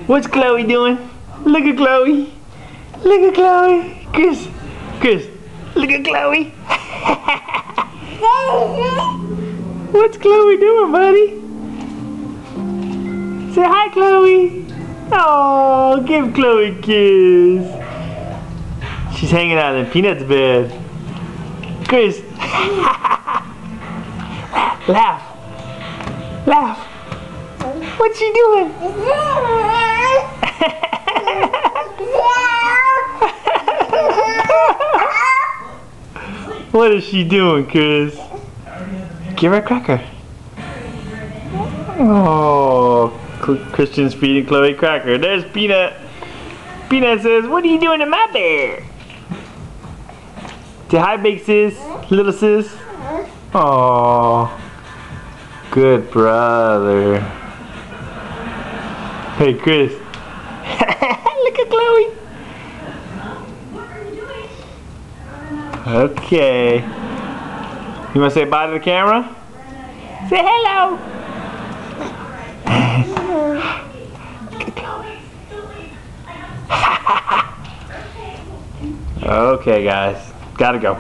What's Chloe doing? Look at Chloe. Look at Chloe. Chris. Chris. Look at Chloe. What's Chloe doing, buddy? Say hi, Chloe. Oh, give Chloe a kiss. She's hanging out in Peanut's bed. Chris. Laugh. Laugh. What's she doing? What is she doing, Chris? Give her a cracker. Oh, Christian's feeding Chloe a cracker. There's Peanut. Peanut says, "What are you doing to my bear?" Say hi, big sis, little sis. Oh, good brother. Hey, Chris. Look at Chloe. Okay. You want to say bye to the camera? Say hello. Look at Chloe. Okay, guys. Gotta go.